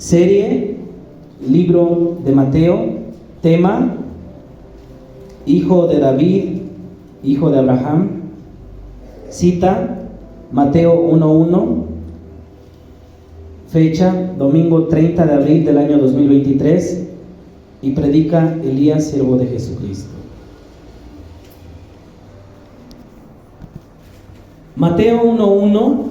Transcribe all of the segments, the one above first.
Serie, libro de Mateo, tema, hijo de David, hijo de Abraham. Cita, Mateo 1:1. Fecha, domingo 30 de abril del año 2023. Y predica Elías, siervo de Jesucristo. Mateo 1:1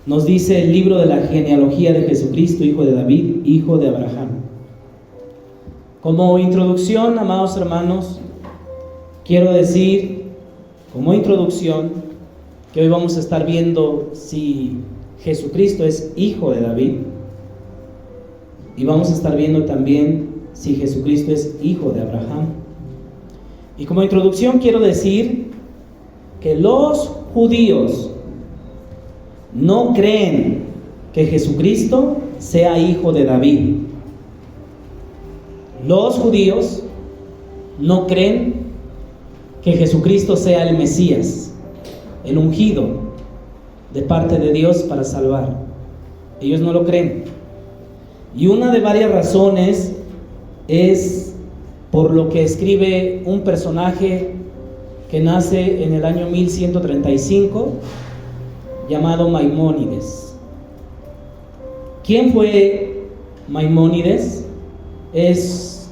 nos dice el libro de la genealogía de Jesucristo, hijo de David, hijo de Abraham. Como introducción, amados hermanos, quiero decir, como introducción, que hoy vamos a estar viendo si Jesucristo es hijo de David, y vamos a estar viendo también si Jesucristo es hijo de Abraham. Y como introducción quiero decir que los judíos no creen que Jesucristo sea hijo de David. Los judíos no creen que Jesucristo sea el Mesías, el ungido de parte de Dios para salvar. Ellos no lo creen. Y una de varias razones es por lo que escribe un personaje que nace en el año 1135, llamado Maimónides. ¿Quién fue Maimónides? Es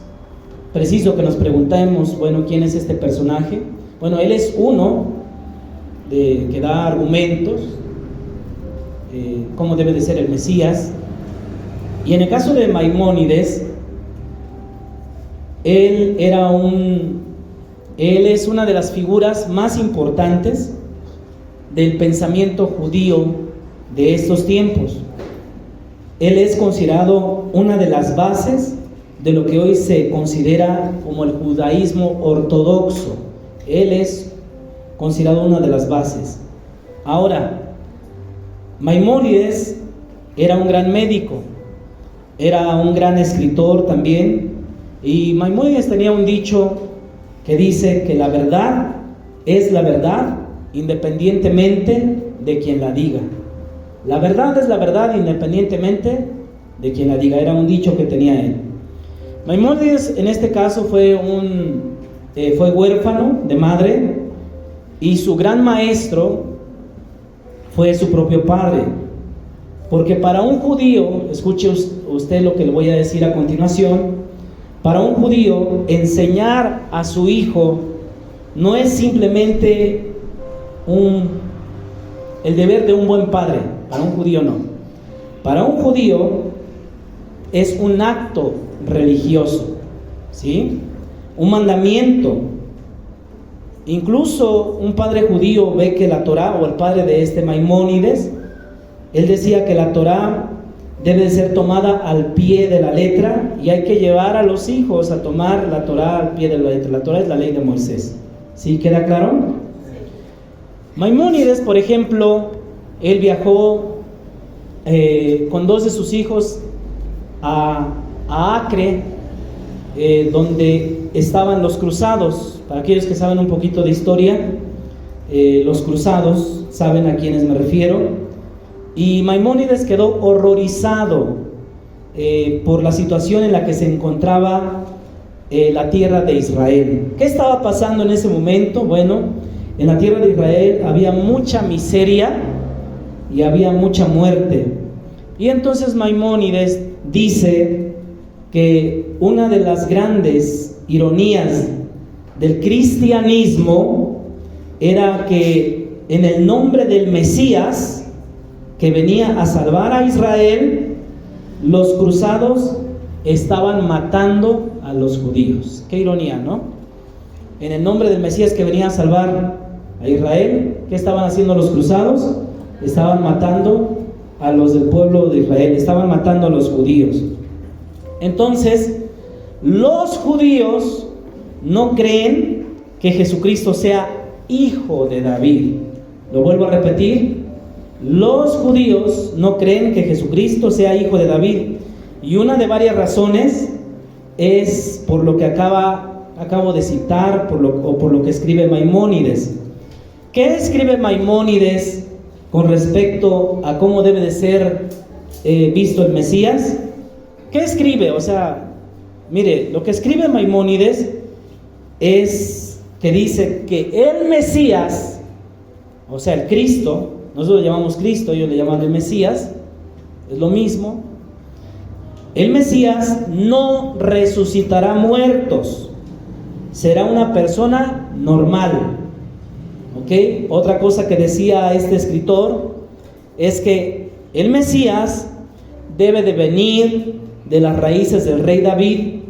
preciso que nos preguntemos, bueno, ¿quién es este personaje? Bueno, él es uno que da argumentos, cómo debe de ser el Mesías. Y en el caso de Maimónides, él es una de las figuras más importantes del pensamiento judío de estos tiempos. Él es considerado una de las bases de lo que hoy se considera como el judaísmo ortodoxo. Él es considerado una de las bases. Ahora, Maimónides era un gran médico, era un gran escritor también, y Maimónides tenía un dicho que dice que la verdad es la verdad independientemente de quien la diga. La verdad es la verdad independientemente de quien la diga. Era un dicho que tenía él. Maimónides en este caso fue huérfano de madre, y su gran maestro fue su propio padre. Porque para un judío, escuche usted lo que le voy a decir a continuación, para un judío enseñar a su hijo no es simplemente el deber de un buen padre. Para un judío no. Para un judío es un acto religioso, ¿sí? Un mandamiento. Incluso un padre judío ve que la Torá, o el padre de este Maimónides, él decía que la Torá debe ser tomada al pie de la letra, y hay que llevar a los hijos a tomar la Torá al pie de la letra. La Torá es la ley de Moisés. ¿Sí queda claro? Maimónides, por ejemplo, él viajó con dos de sus hijos a Acre, donde estaban los cruzados. Para aquellos que saben un poquito de historia, los cruzados, saben a quiénes me refiero. Y Maimónides quedó horrorizado por la situación en la que se encontraba la tierra de Israel. ¿Qué estaba pasando en ese momento? Bueno, en la tierra de Israel había mucha miseria y había mucha muerte. Y entonces Maimónides dice que una de las grandes ironías del cristianismo era que en el nombre del Mesías, que venía a salvar a Israel, los cruzados estaban matando a los judíos. Qué ironía, ¿no? En el nombre del Mesías que venía a salvar a Israel, ¿qué estaban haciendo los cruzados? Estaban matando a los del pueblo de Israel, estaban matando a los judíos. Entonces, los judíos no creen que Jesucristo sea hijo de David. Lo vuelvo a repetir. Los judíos no creen que Jesucristo sea hijo de David, y una de varias razones es por lo que acabo de citar, por lo que escribe Maimónides. ¿Qué escribe Maimónides con respecto a cómo debe de ser visto el Mesías? ¿qué escribe? O sea, mire, lo que escribe Maimónides es que dice que el Mesías, o sea, el Cristo, nosotros lo llamamos Cristo, ellos le llaman el Mesías, es lo mismo. El Mesías no resucitará muertos, será una persona normal. ¿Ok? Otra cosa que decía este escritor es que el Mesías debe de venir de las raíces del rey David,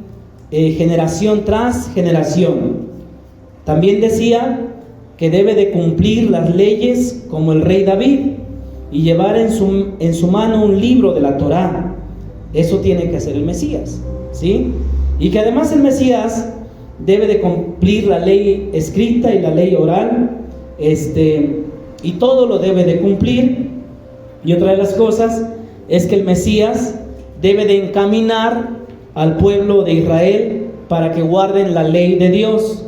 generación tras generación. También decía que debe de cumplir las leyes como el rey David y llevar en su mano un libro de la Torá. Eso tiene que hacer el Mesías, ¿sí? Y que además el Mesías debe de cumplir la ley escrita y la ley oral, y todo lo debe de cumplir. Y otra de las cosas es que el Mesías debe de encaminar al pueblo de Israel para que guarden la ley de Dios.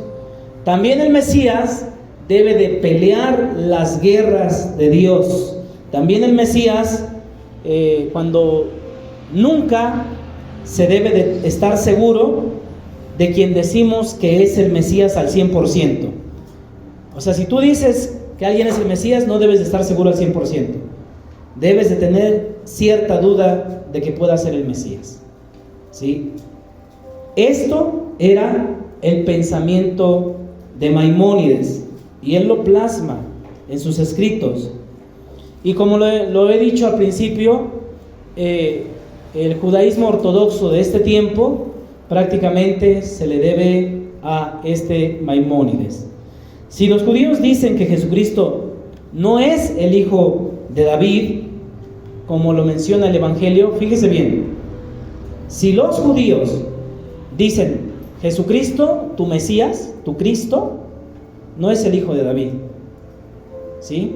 También el Mesías debe de pelear las guerras de Dios. También el Mesías, cuando nunca se debe de estar seguro de quien decimos que es el Mesías al 100%. O sea, si tú dices que alguien es el Mesías, no debes de estar seguro al 100%. Debes de tener cierta duda de que pueda ser el Mesías, ¿sí? Esto era el pensamiento de Maimónides y él lo plasma en sus escritos. Y como lo he dicho al principio, el judaísmo ortodoxo de este tiempo prácticamente se le debe a este Maimónides. Si los judíos dicen que Jesucristo no es el hijo de David, como lo menciona el Evangelio, fíjese bien, si los judíos dicen Jesucristo, tu Mesías, tu Cristo, no es el hijo de David, ¿sí?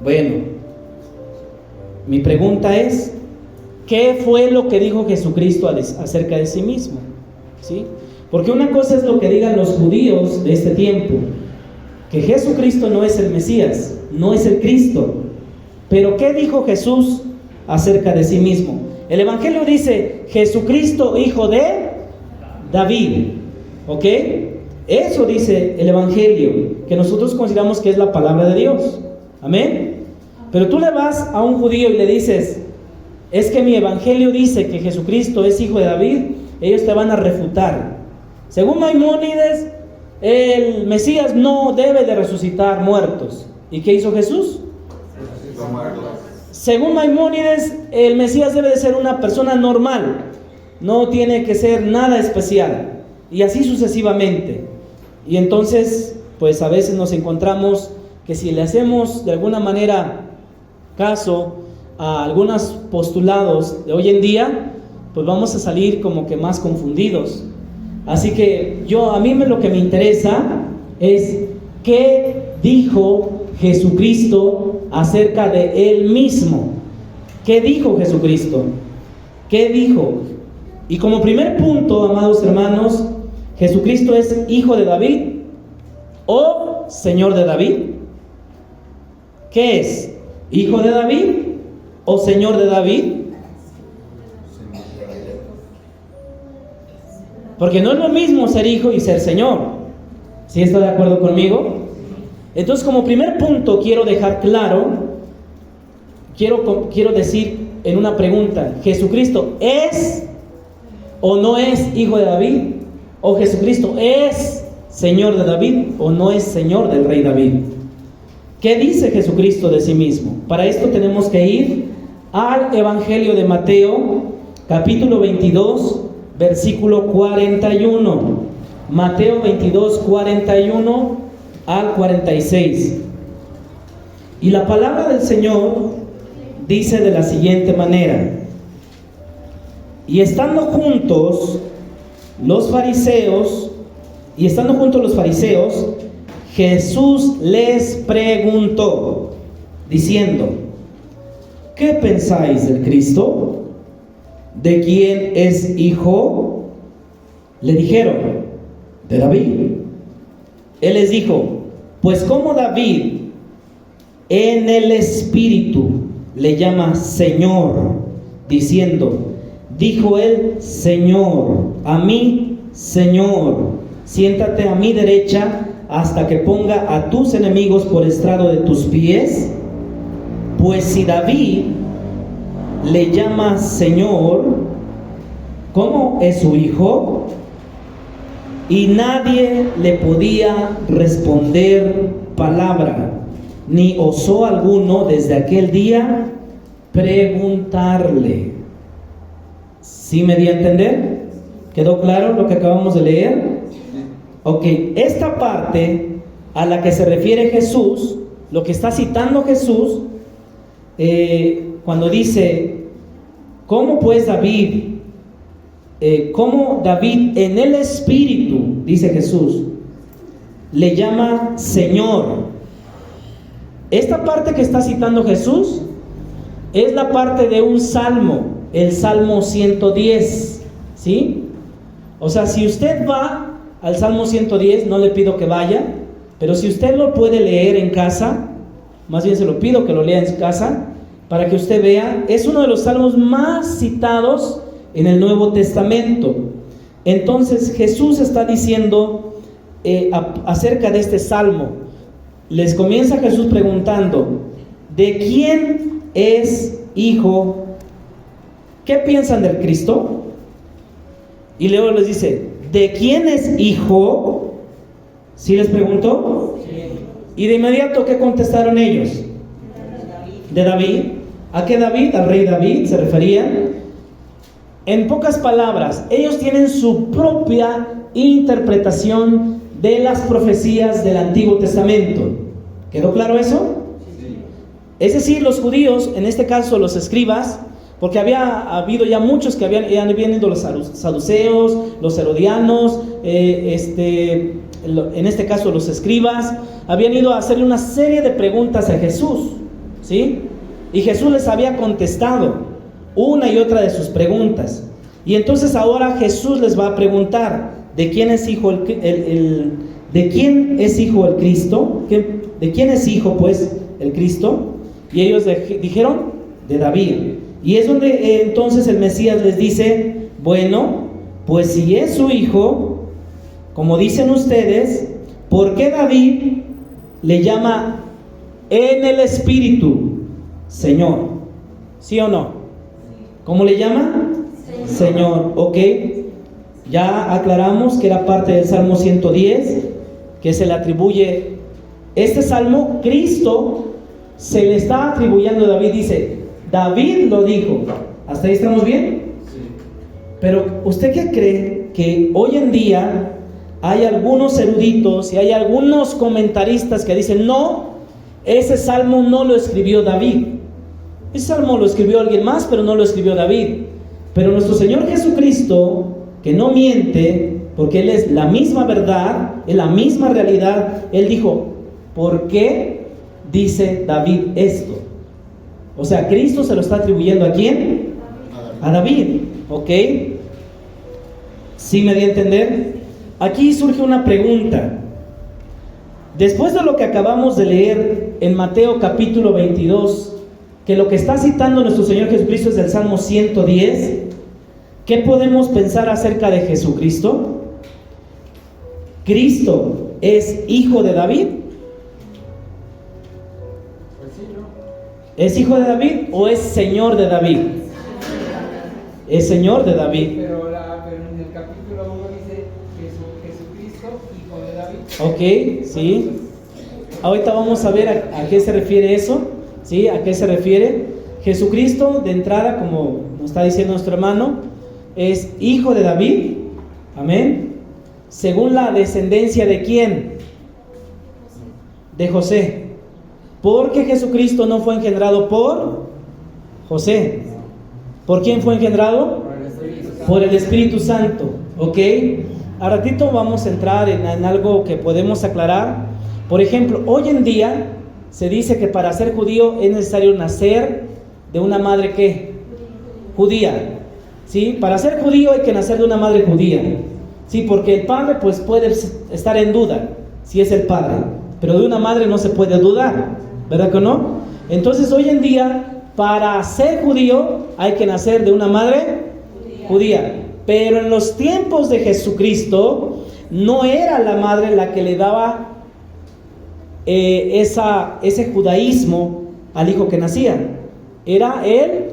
Bueno, mi pregunta es, ¿qué fue lo que dijo Jesucristo acerca de sí mismo? ¿Sí? Porque una cosa es lo que digan los judíos de este tiempo, que Jesucristo no es el Mesías, no es el Cristo. Pero ¿qué dijo Jesús acerca de sí mismo? El Evangelio dice, Jesucristo, hijo de David. ¿Ok? Eso dice el Evangelio, que nosotros consideramos que es la palabra de Dios. Amén. Pero tú le vas a un judío y le dices, es que mi Evangelio dice que Jesucristo es hijo de David, ellos te van a refutar. Según Maimónides, el Mesías no debe de resucitar muertos. ¿Y qué hizo Jesús? Según Maimónides, el Mesías debe de ser una persona normal, no tiene que ser nada especial, y así sucesivamente. Y entonces, pues a veces nos encontramos que si le hacemos de alguna manera caso a algunos postulados de hoy en día, pues vamos a salir como que más confundidos. Así que a mí lo que me interesa es qué dijo Jesucristo acerca de Él mismo. ¿Qué dijo Jesucristo? ¿Qué dijo? Y como primer punto, amados hermanos, ¿Jesucristo es hijo de David o señor de David? ¿Qué es? ¿Hijo de David o señor de David? Porque no es lo mismo ser hijo y ser señor. ¿Sí está de acuerdo conmigo? Entonces, como primer punto quiero dejar claro, quiero decir en una pregunta, ¿Jesucristo es o no es hijo de David? ¿O Jesucristo es señor de David o no es señor del rey David? ¿Qué dice Jesucristo de sí mismo? Para esto tenemos que ir al Evangelio de Mateo, capítulo 22, versículo 41. Mateo 22, 41 al 46. Y la palabra del Señor dice de la siguiente manera: y estando juntos los fariseos, Jesús les preguntó, diciendo: ¿qué pensáis del Cristo? ¿De quién es hijo? Le dijeron: de David. Él les dijo: pues como David en el Espíritu le llama Señor, diciendo: Dijo él: Señor, a mí, Señor, siéntate a mi derecha hasta que ponga a tus enemigos por estrado de tus pies. Pues si David le llama Señor, ¿cómo es su hijo? Y nadie le podía responder palabra, ni osó alguno desde aquel día preguntarle. ¿Sí me di a entender? ¿Quedó claro lo que acabamos de leer? Ok, esta parte a la que se refiere Jesús, lo que está citando Jesús, cuando dice: ¿cómo pues David, cómo David en el Espíritu, dice Jesús, le llama Señor? Esta parte que está citando Jesús es la parte de un salmo, el Salmo 110, ¿sí? O sea, si usted va al Salmo 110, no le pido que vaya, pero si usted lo puede leer en casa, más bien se lo pido que lo lea en casa, para que usted vea, es uno de los salmos más citados en el Nuevo Testamento. Entonces Jesús está diciendo acerca de este salmo. Les comienza Jesús preguntando: ¿de quién es hijo? ¿Qué piensan del Cristo? Y luego les dice: ¿de quién es hijo? ¿Sí les preguntó? Sí. Y de inmediato, ¿qué contestaron ellos? De David. ¿A qué David? Al rey David se referían. En pocas palabras, ellos tienen su propia interpretación de las profecías del Antiguo Testamento. ¿Quedó claro eso? Sí. Es decir, los judíos, en este caso los escribas, porque había habido ya muchos que habían ido los saduceos, los herodianos, en este caso los escribas, habían ido a hacerle una serie de preguntas a Jesús, ¿sí? Y Jesús les había contestado una y otra de sus preguntas. Y entonces ahora Jesús les va a preguntar: ¿de quién es hijo ¿de quién es hijo el Cristo? ¿De quién es hijo pues el Cristo? Y ellos dijeron: de David. Y es donde entonces el Mesías les dice: bueno, pues si es su hijo, como dicen ustedes, ¿por qué David le llama en el Espíritu Señor? ¿Sí o no? ¿Cómo le llama? Señor. Ok, ya aclaramos que era parte del Salmo 110, que se le atribuye este salmo. Cristo se le está atribuyendo a David. Dice: David lo dijo. ¿Hasta ahí estamos bien? Sí. Pero ¿usted qué cree? Que hoy en día hay algunos eruditos y hay algunos comentaristas que dicen: no, ese salmo no lo escribió David. Ese salmo lo escribió alguien más, pero no lo escribió David. Pero nuestro Señor Jesucristo, que no miente, porque Él es la misma verdad, es la misma realidad, Él dijo: ¿por qué dice David esto? O sea, Cristo se lo está atribuyendo ¿a quién? A David. ¿Ok? ¿Sí me di a entender? Aquí surge una pregunta. Después de lo que acabamos de leer en Mateo capítulo 22, que lo que está citando nuestro Señor Jesucristo es del Salmo 110, ¿qué podemos pensar acerca de Jesucristo? ¿Cristo es hijo de David? ¿Es hijo de David o es señor de David? Es señor de David. Pero en el capítulo 1 dice Jesucristo, hijo de David. Ok, sí. Ahorita vamos a ver a qué se refiere eso. ¿Sí? ¿A qué se refiere? Jesucristo, de entrada, como nos está diciendo nuestro hermano, es hijo de David. Amén. Según la descendencia de ¿quién? De José. Porque Jesucristo no fue engendrado por José. ¿Por quién fue engendrado? Por el Espíritu Santo. ¿Ok? A ratito vamos a entrar en algo que podemos aclarar. Por ejemplo, hoy en día se dice que para ser judío es necesario nacer de una madre ¿qué? Judía. ¿Sí? Para ser judío hay que nacer de una madre judía. Sí, porque el padre pues puede estar en duda si es el padre, pero de una madre no se puede dudar, ¿verdad que no? Entonces hoy en día para ser judío hay que nacer de una madre judía. Pero en los tiempos de Jesucristo, no era la madre la que le daba ese judaísmo al hijo que nacía, era el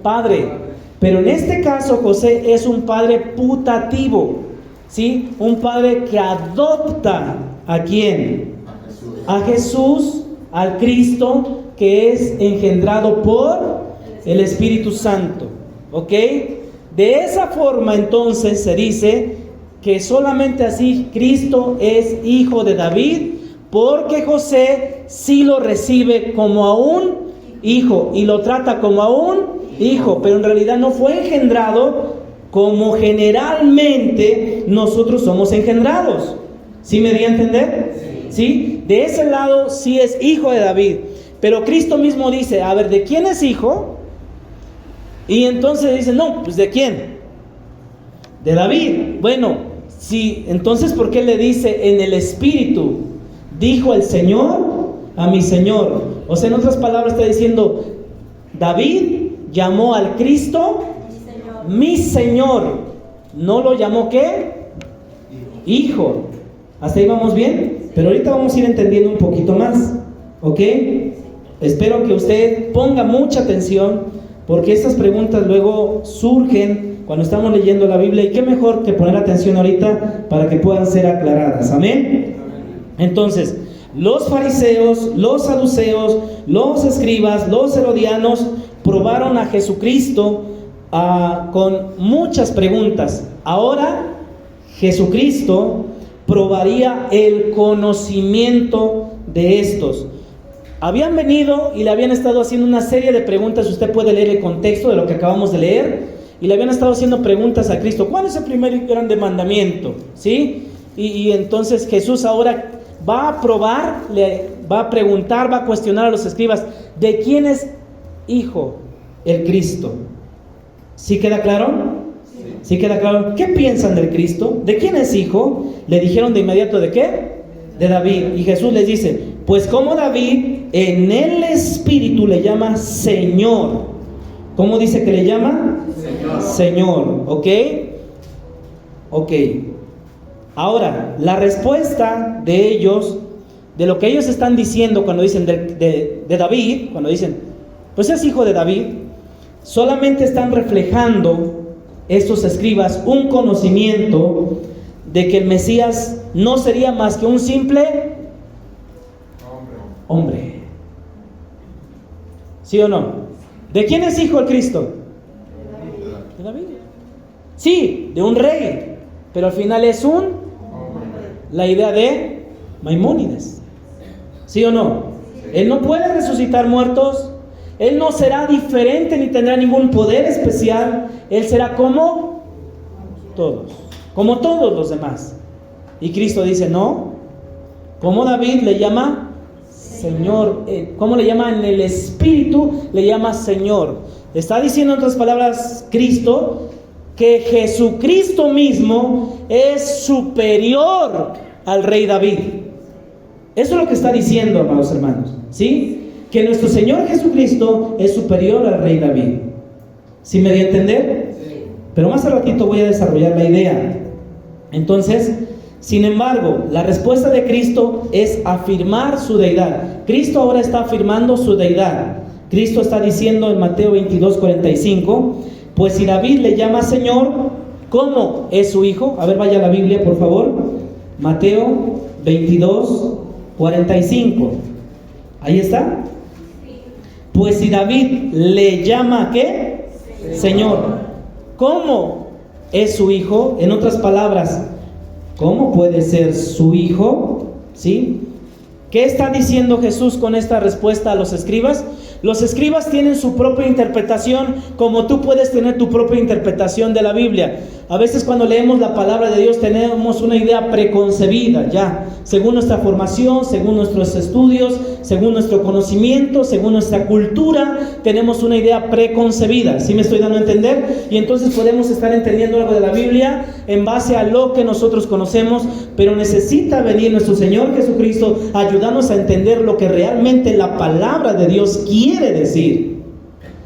padre. Pero en este caso José es un padre putativo, ¿sí? Un padre que adopta ¿a quién? A Jesús, al Cristo, que es engendrado por el Espíritu Santo, ¿ok? De esa forma entonces se dice que solamente así Cristo es hijo de David, porque José sí lo recibe como a un hijo y lo trata como a un hijo, pero en realidad no fue engendrado como generalmente nosotros somos engendrados. ¿Sí me di a entender? ¿Sí? De ese lado sí es hijo de David, pero Cristo mismo dice, a ver, ¿de quién es hijo? Y entonces dice, no, pues ¿de quién? De David. Bueno, sí, entonces ¿por qué le dice en el Espíritu? Dijo el Señor a mi Señor. O sea, en otras palabras está diciendo, David llamó al Cristo mi Señor. ¿No lo llamó qué? Hijo. ¿Hasta ahí vamos bien? Pero ahorita vamos a ir entendiendo un poquito más, ¿ok? Espero que usted ponga mucha atención, porque estas preguntas luego surgen cuando estamos leyendo la Biblia, y qué mejor que poner atención ahorita para que puedan ser aclaradas. ¿Amén? Entonces, los fariseos, los saduceos, los escribas, los herodianos probaron a Jesucristo con muchas preguntas. Ahora Jesucristo probaría el conocimiento de estos. Habían venido y le habían estado haciendo una serie de preguntas. Usted puede leer el contexto de lo que acabamos de leer. Y le habían estado haciendo preguntas a Cristo. ¿Cuál es el primer y grande mandamiento? ¿Sí? Y entonces Jesús ahora va a probar, le va a preguntar, va a cuestionar a los escribas, ¿de quién es hijo el Cristo? ¿Sí queda claro? ¿Sí queda claro? ¿Qué piensan del Cristo? ¿De quién es hijo? Le dijeron de inmediato, ¿de qué? De David. Y Jesús les dice, pues como David en el Espíritu le llama Señor. ¿Cómo dice que le llama? Señor. ¿Ok? Ok. Ahora, la respuesta de ellos, de lo que ellos están diciendo cuando dicen de David, cuando dicen, pues es hijo de David, solamente están reflejando estos escribas un conocimiento de que el Mesías no sería más que un simple hombre. ¿Sí o no? ¿De quién es hijo el Cristo? De David. Sí, de un rey, pero al final es la idea de Maimónides. ¿Sí o no? Él no puede resucitar muertos. Él no será diferente ni tendrá ningún poder especial. Él será como todos los demás. Y Cristo dice, no. Como David le llama Señor, ¿cómo le llama en el Espíritu? Le llama Señor. Está diciendo en otras palabras Cristo que Jesucristo mismo es superior al rey David. Eso es lo que está diciendo, amados hermanos, ¿sí? Que nuestro Señor Jesucristo es superior al rey David. ¿Sí me di a entender? Sí. Pero más al ratito voy a desarrollar la idea. Entonces, sin embargo, la respuesta de Cristo es afirmar su deidad. Cristo ahora está afirmando su deidad. Cristo está diciendo en Mateo 22:45, pues si David le llama Señor, ¿cómo es su hijo? A ver, vaya a la Biblia, por favor. Mateo 22:45. Ahí está. Pues si David le llama ¿qué? Señor. ¿Cómo es su hijo? En otras palabras, ¿cómo puede ser su hijo? ¿Sí? ¿Qué está diciendo Jesús con esta respuesta a los escribas? Los escribas tienen su propia interpretación, como tú puedes tener tu propia interpretación de la Biblia. A veces cuando leemos la palabra de Dios tenemos una idea preconcebida, ya, según nuestra formación, según nuestros estudios, según nuestro conocimiento, según nuestra cultura, tenemos una idea preconcebida. ¿Sí me estoy dando a entender? Y entonces podemos estar entendiendo algo de la Biblia en base a lo que nosotros conocemos, pero necesita venir nuestro Señor Jesucristo a ayudarnos a entender lo que realmente la palabra de Dios quiere decir.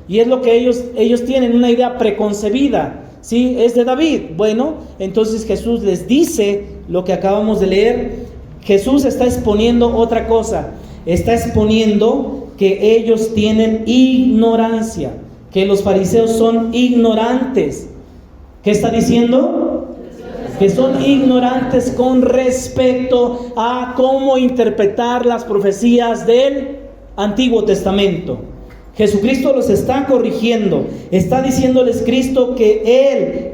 Y es lo que ellos tienen, una idea preconcebida. Sí, es de David. Bueno, entonces Jesús les dice lo que acabamos de leer. Jesús está exponiendo otra cosa. Está exponiendo que ellos tienen ignorancia, que los fariseos son ignorantes. ¿Qué está diciendo? Que son ignorantes con respecto a cómo interpretar las profecías del Antiguo Testamento. Jesucristo los está corrigiendo. Está diciéndoles Cristo que Él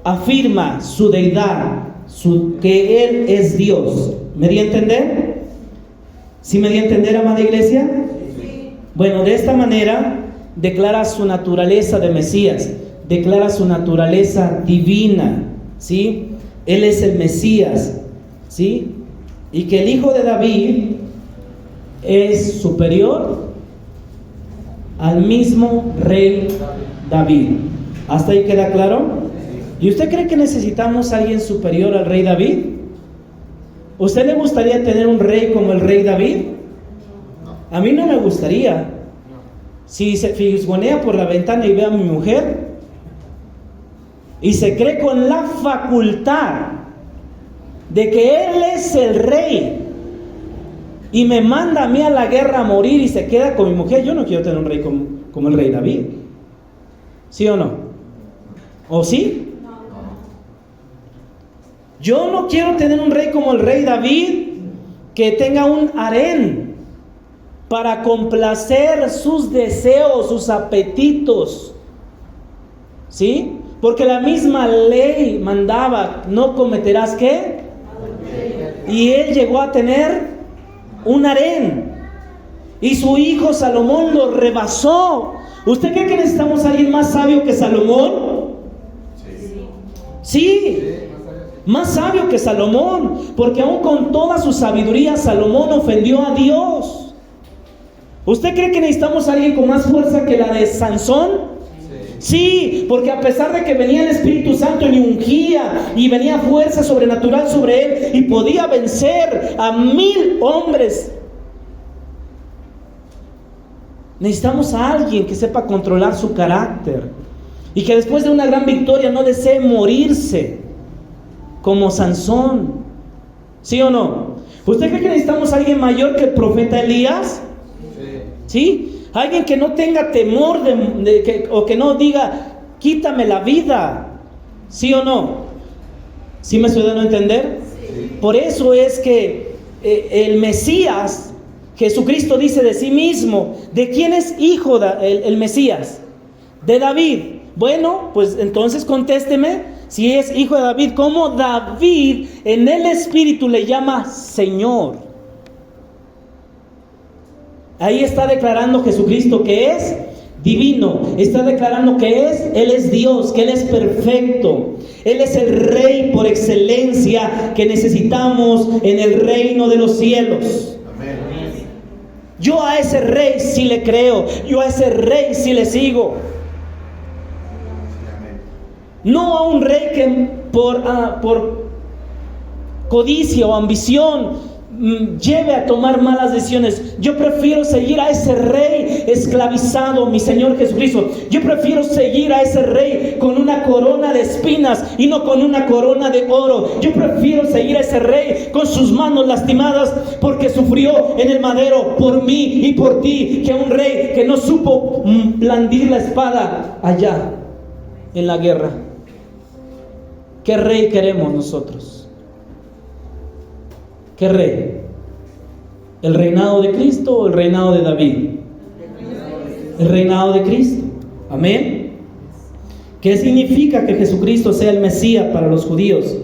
afirma su deidad, que Él es Dios. ¿Me di a entender? ¿Sí me di a entender, amada iglesia? Sí. Bueno, de esta manera declara su naturaleza de Mesías, declara su naturaleza divina, ¿sí? Él es el Mesías, ¿sí? Y que el hijo de David es superior al mismo rey David. ¿Hasta ahí queda claro? ¿Y usted cree que necesitamos a alguien superior al rey David? ¿Usted le gustaría tener un rey como el rey David? A mí no me gustaría. Si se fisgonea por la ventana y ve a mi mujer y se cree con la facultad de que él es el rey y me manda a mí a la guerra a morir y se queda con mi mujer, yo no quiero tener un rey como el rey David. ¿Sí o no? ¿O sí? Yo no quiero tener un rey como el rey David, que tenga un harén para complacer sus deseos, sus apetitos. ¿Sí? Porque la misma ley mandaba, no cometerás ¿qué? Y él llegó a tener un harén, y su hijo Salomón lo rebasó. ¿Usted cree que necesitamos a alguien más sabio que Salomón? Sí, más sabio que Salomón, porque aún con toda su sabiduría Salomón ofendió a Dios. ¿Usted cree que necesitamos a alguien con más fuerza que la de Sansón? Sí, porque a pesar de que venía el Espíritu Santo y ungía y venía fuerza sobrenatural sobre él y podía vencer a 1000 hombres, necesitamos a alguien que sepa controlar su carácter y que después de una gran victoria no desee morirse como Sansón. ¿Sí o no? ¿Usted cree que necesitamos a alguien mayor que el profeta Elías? ¿Sí? Alguien que no tenga temor o que no diga, quítame la vida. ¿Sí o no? ¿Sí me estoy dando a entender? Sí. Por eso es que el Mesías, Jesucristo dice de sí mismo, ¿de quién es hijo el Mesías? De David. Bueno, pues entonces contésteme, si es hijo de David, ¿cómo David en el Espíritu le llama Señor? Ahí está declarando Jesucristo que es divino, está declarando que Él es Dios, que Él es perfecto, Él es el Rey por excelencia que necesitamos en el reino de los cielos. Amén. Yo a ese Rey sí le creo, yo a ese Rey sí le sigo. No a un rey que por codicia o ambición lleve a tomar malas decisiones. Yo prefiero seguir a ese rey esclavizado, mi Señor Jesucristo. Yo prefiero seguir a ese rey con una corona de espinas y no con una corona de oro. Yo prefiero seguir a ese rey con sus manos lastimadas porque sufrió en el madero por mí y por ti, que un rey que no supo blandir la espada allá en la guerra. ¿Qué rey queremos nosotros? ¿Qué rey? ¿El reinado de Cristo o el reinado de David? El reinado de Cristo. Amén. ¿Qué significa que Jesucristo sea el Mesías para los judíos?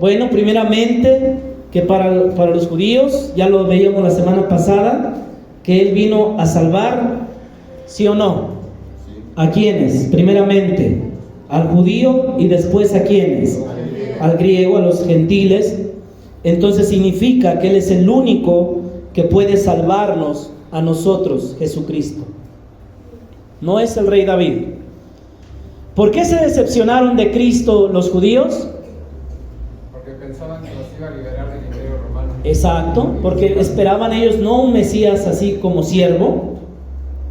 Bueno, primeramente que para los judíos, ya lo veíamos la semana pasada, que Él vino a salvar, ¿sí o no? ¿A quiénes? Primeramente al judío y después ¿a quiénes? Al griego, a los gentiles. Entonces significa que Él es el único que puede salvarnos a nosotros, Jesucristo. No es el rey David. ¿Por qué se decepcionaron de Cristo los judíos? Porque pensaban que los iba a liberar del imperio romano. Exacto, porque esperaban ellos no un Mesías así como siervo.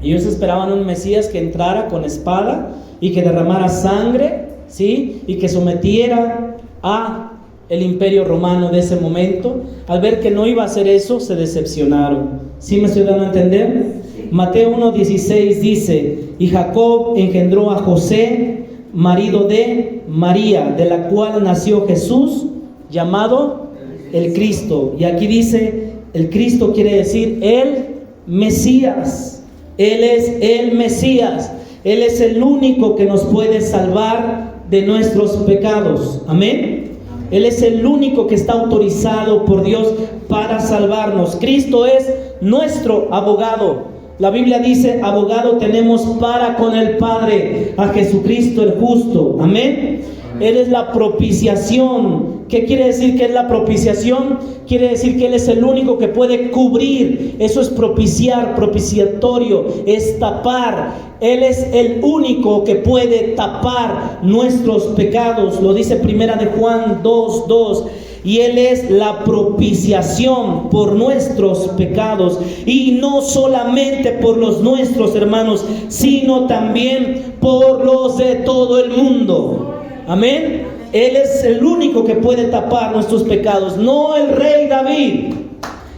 Ellos esperaban un Mesías que entrara con espada y que derramara sangre, ¿sí? Y que sometiera a el imperio romano de ese momento. Al ver que no iba a hacer eso, se decepcionaron. ¿Sí me estoy dando a entender? Mateo 1:16 dice: y Jacob engendró a José, marido de María, de la cual nació Jesús, llamado el Cristo. Y aquí dice, el Cristo quiere decir el Mesías. Él es el Mesías. Él es el único que nos puede salvar de nuestros pecados. Amén. Él es el único que está autorizado por Dios para salvarnos. Cristo es nuestro abogado. La Biblia dice: abogado tenemos para con el Padre, a Jesucristo el justo. Amén. Él es la propiciación. ¿Qué quiere decir que es la propiciación? Quiere decir que Él es el único que puede cubrir. Eso es propiciar, propiciatorio, es tapar. Él es el único que puede tapar nuestros pecados. Lo dice Primera de Juan 2:2. Y Él es la propiciación por nuestros pecados. Y no solamente por los nuestros, hermanos, sino también por los de todo el mundo. Amén. Él es el único que puede tapar nuestros pecados, no el rey David.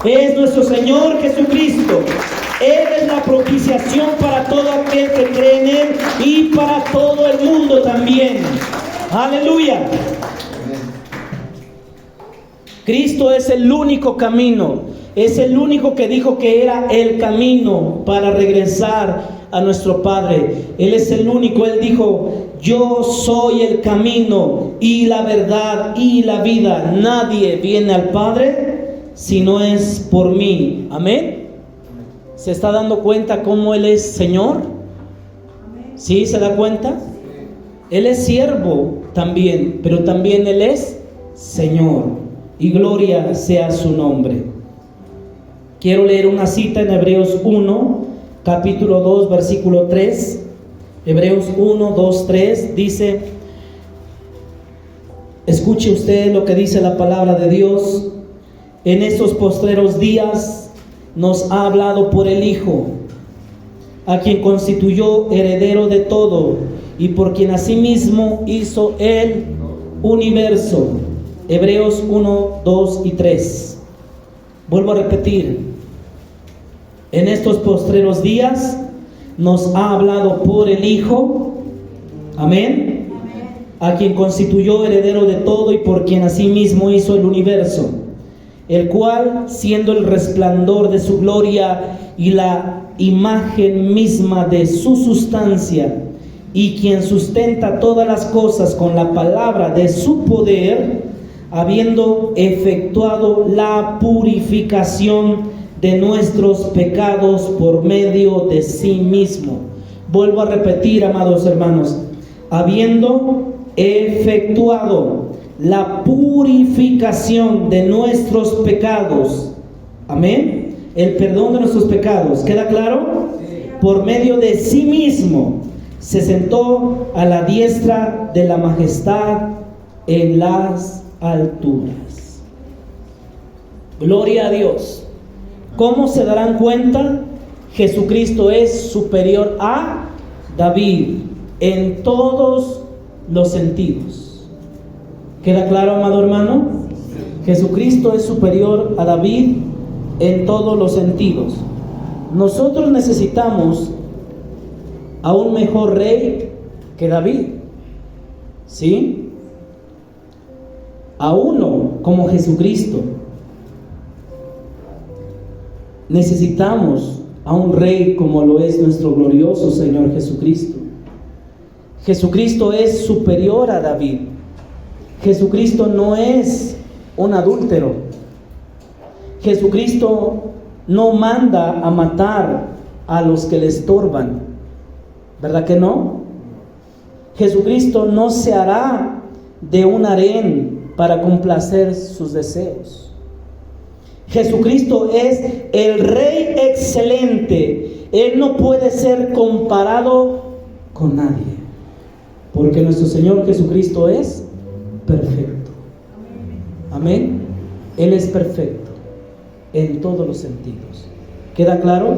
Es nuestro Señor Jesucristo. Él es la propiciación para todo aquel que cree en Él y para todo el mundo también. Aleluya. Cristo es el único camino. Es el único que dijo que era el camino para regresar a nuestro Padre. Él es el único. Él dijo: yo soy el camino y la verdad y la vida. Nadie viene al Padre si no es por mí. Amén. ¿Se está dando cuenta cómo Él es Señor? ¿Sí? ¿Se da cuenta? Él es siervo también, pero también Él es Señor. Y gloria sea su nombre. Quiero leer una cita en Hebreos 1, capítulo 2, versículo 3. Hebreos 1, 2, 3 dice: escuche usted lo que dice la palabra de Dios. En estos postreros días nos ha hablado por el Hijo, a quien constituyó heredero de todo y por quien asimismo hizo el universo. Hebreos 1, 2 y 3. Vuelvo a repetir: en estos postreros días nos ha hablado por el Hijo. Amén. A quien constituyó heredero de todo y por quien asimismo hizo el universo, el cual, siendo el resplandor de su gloria y la imagen misma de su sustancia, y quien sustenta todas las cosas con la palabra de su poder, habiendo efectuado la purificación de nuestros pecados por medio de sí mismo. Vuelvo a repetir, amados hermanos: habiendo efectuado la purificación de nuestros pecados. Amén. El perdón de nuestros pecados. ¿Queda claro? Por medio de sí mismo se sentó a la diestra de la majestad en las alturas. Gloria a Dios. ¿Cómo se darán cuenta? Jesucristo es superior a David en todos los sentidos. ¿Queda claro, amado hermano? Jesucristo es superior a David en todos los sentidos. Nosotros necesitamos a un mejor rey que David. ¿Sí? A uno como Jesucristo. Necesitamos a un rey como lo es nuestro glorioso Señor Jesucristo. Jesucristo es superior a David. Jesucristo no es un adúltero. Jesucristo no manda a matar a los que le estorban. ¿Verdad que no? Jesucristo no se hará de un harén para complacer sus deseos. Jesucristo es el Rey excelente. Él no puede ser comparado con nadie, porque nuestro Señor Jesucristo es perfecto. Amén. Él es perfecto en todos los sentidos. ¿Queda claro?